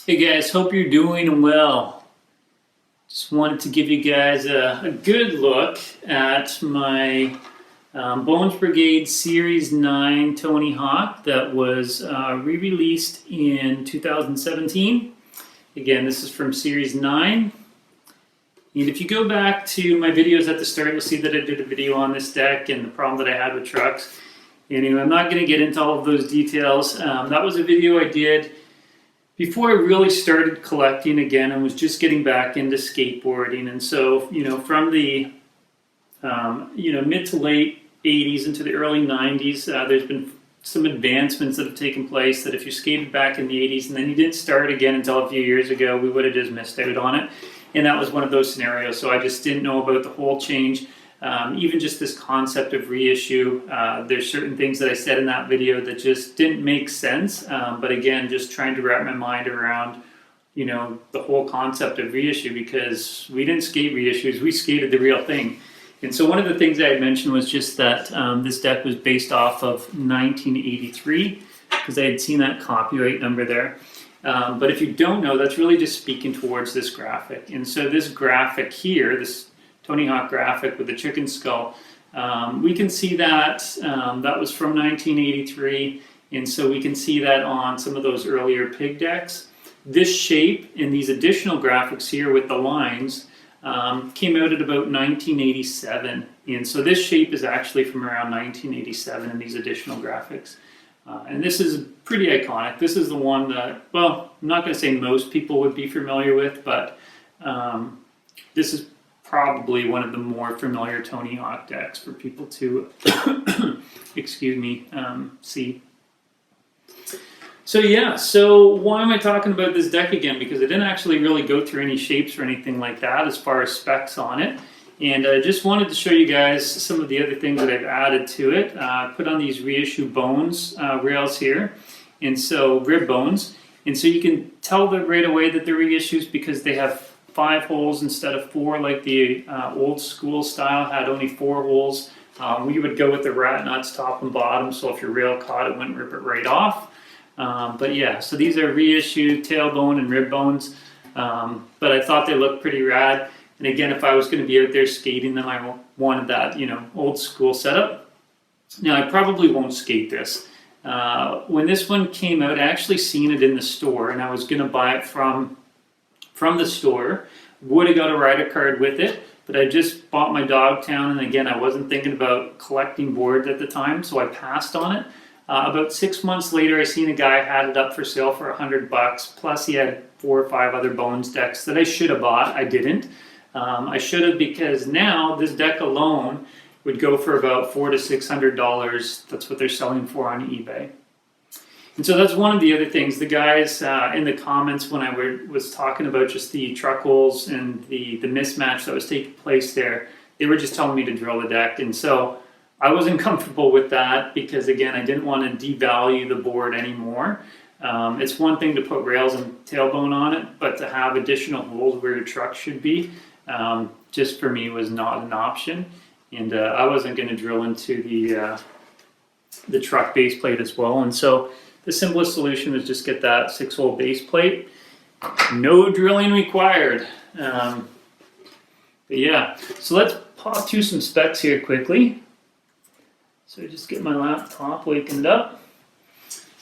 Hey guys, hope you're doing well. Just wanted to give you guys a good look at my Bones Brigade Series 9 Tony Hawk that was re-released in 2017. Again, this is from Series 9. And if you go back to my videos at the start, you'll see that I did a video on this deck and the problem that I had with trucks. Anyway, I'm not going to get into all of those details. That was a video I did before I really started collecting again and was just getting back into skateboarding. And so, from the mid to late 80s into the early 90s, there's been some advancements that have taken place that if you skated back in the 80s and then you didn't start again until a few years ago, we would have just missed out on it. And that was one of those scenarios. So I just didn't know about the whole change. Even just this concept of reissue, there's certain things that I said in that video that just didn't make sense. But again, just trying to wrap my mind around, the whole concept of reissue, because we didn't skate reissues, we skated the real thing. And so one of the things I had mentioned was just that this deck was based off of 1983, because I had seen that copyright number there. But if you don't know, that's really just speaking towards this graphic. And so this graphic here, this Tony Hawk graphic with the chicken skull, we can see that that was from 1983, and so we can see that on some of those earlier pig decks. This shape and these additional graphics here with the lines came out at about 1987, and so this shape is actually from around 1987 in these additional graphics. And this is pretty iconic. This is the one that, well, I'm not going to say most people would be familiar with, but this is probably one of the more familiar Tony Hawk decks for people to, see. So why am I talking about this deck again? Because I didn't actually really go through any shapes or anything like that as far as specs on it. And I just wanted to show you guys some of the other things that I've added to it. Put on these reissue bones rails here, and so rib bones. And so you can tell that right away that they're reissues because they have 5 holes instead of 4, like the old school style had only 4 holes. We would go with the rat nuts top and bottom, so if your rail caught it, wouldn't rip it right off. But yeah, so these are reissued tailbone and rib bones. But I thought they looked pretty rad. And again, if I was going to be out there skating them, I wanted that, old school setup. Now, I probably won't skate this. When this one came out, I actually seen it in the store, and I was going to buy it from the store. Would have got a rider card with it, but I just bought my Dogtown, and again, I wasn't thinking about collecting boards at the time, so I passed on it. About 6 months later, I seen a guy had it up for sale for $100, plus he had 4 or 5 other Bones decks that I should have bought. I didn't. I should have, because now this deck alone would go for about $400 to $600. That's what they're selling for on eBay. And so that's one of the other things. The guys in the comments when I was talking about just the truck holes and the mismatch that was taking place there, they were just telling me to drill the deck. And so I wasn't comfortable with that because, again, I didn't want to devalue the board anymore. It's one thing to put rails and tailbone on it, but to have additional holes where your truck should be, just for me was not an option. And I wasn't going to drill into the truck base plate as well. And so the simplest solution was just get that 6-hole base plate. No drilling required. But yeah, so let's pop through some specs here quickly. So just get my laptop wakened up.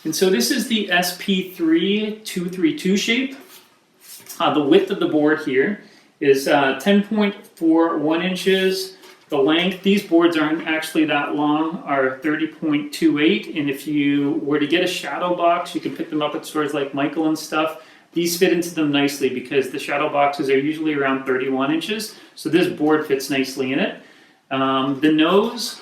And so this is the SP3232 shape. The width of the board here is 10.41 inches. The length, these boards aren't actually that long, are 30.28, and if you were to get a shadow box, you can pick them up at stores like Michael and stuff. These fit into them nicely because the shadow boxes are usually around 31 inches, so this board fits nicely in it. The nose,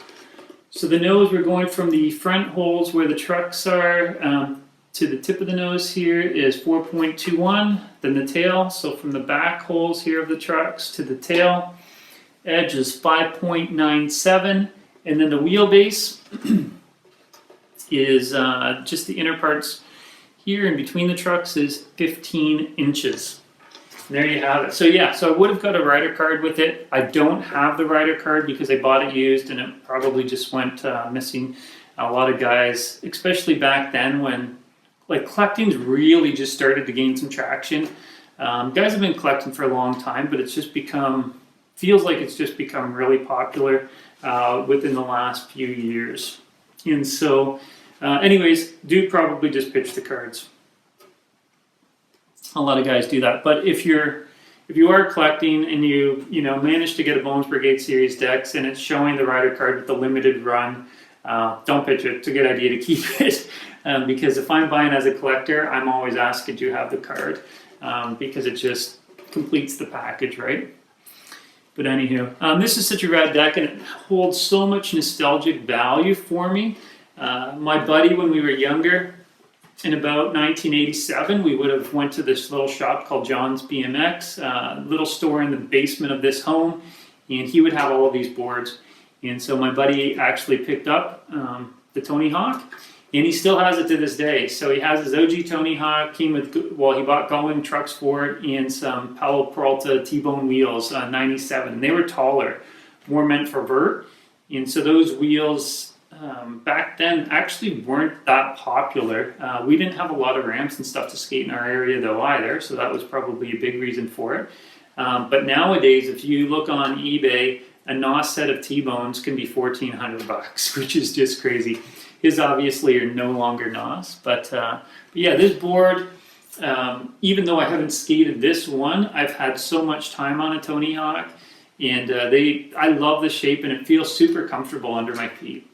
so the nose, we're going from the front holes where the trucks are to the tip of the nose here is 4.21, then the tail, so from the back holes here of the trucks to the tail, edge is 5.97, and then the wheelbase is just the inner parts here in between the trucks is 15 inches. And there you have it. So yeah, so I would have got a rider card with it. I don't have the rider card because I bought it used and it probably just went missing. A lot of guys, especially back then when like collecting's really just started to gain some traction. Guys have been collecting for a long time, but it's just feels like it's just become really popular within the last few years. And so, anyways, do probably just pitch the cards. A lot of guys do that, but if you are collecting and you manage to get a Bones Brigade Series decks and it's showing the rider card with the limited run, don't pitch it. It's a good idea to keep it because if I'm buying as a collector, I'm always asking, do you have the card? Because it just completes the package, right? But anywho, this is such a rad deck and it holds so much nostalgic value for me. My buddy, when we were younger, in about 1987, we would have went to this little shop called John's BMX, little store in the basement of this home, and he would have all of these boards. And so my buddy actually picked up the Tony Hawk, and he still has it to this day. So he has his OG Tony Hawk, came with, he bought Going trucks for it, and some Powell-Peralta T-bone wheels, 97. And they were taller, more meant for vert. And so those wheels back then actually weren't that popular. We didn't have a lot of ramps and stuff to skate in our area though either, so that was probably a big reason for it. But nowadays, if you look on eBay, a NOS set of T-bones can be $1,400, which is just crazy. His obviously are no longer NOS, but yeah, this board, even though I haven't skated this one, I've had so much time on a Tony Hawk, and I love the shape and it feels super comfortable under my feet.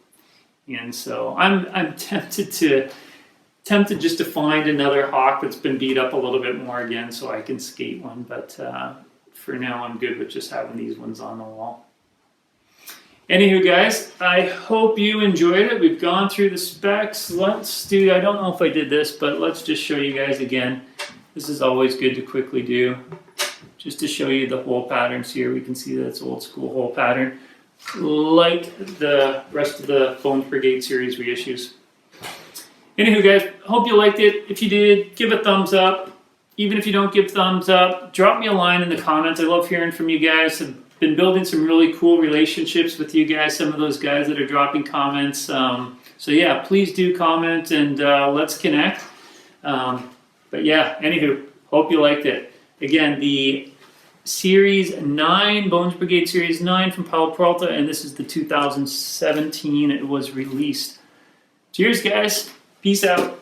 And so I'm tempted just to find another Hawk that's been beat up a little bit more again so I can skate one. But for now, I'm good with just having these ones on the wall. Anywho, guys, I hope you enjoyed it. We've gone through the specs. I don't know if I did this, but let's just show you guys again. This is always good to quickly do. Just to show you the hole patterns here. We can see that it's old school hole pattern, like the rest of the Bones Brigade Series reissues. Anywho, guys, hope you liked it. If you did, give a thumbs up. Even if you don't give thumbs up, drop me a line in the comments. I love hearing from you guys. I've been building some really cool relationships with you guys, some of those guys that are dropping comments. So yeah, please do comment and let's connect. But yeah, anywho, hope you liked it. Again, the Series 9, Bones Brigade Series 9 from Powell-Peralta, and this is the 2017 it was released. Cheers, guys. Peace out.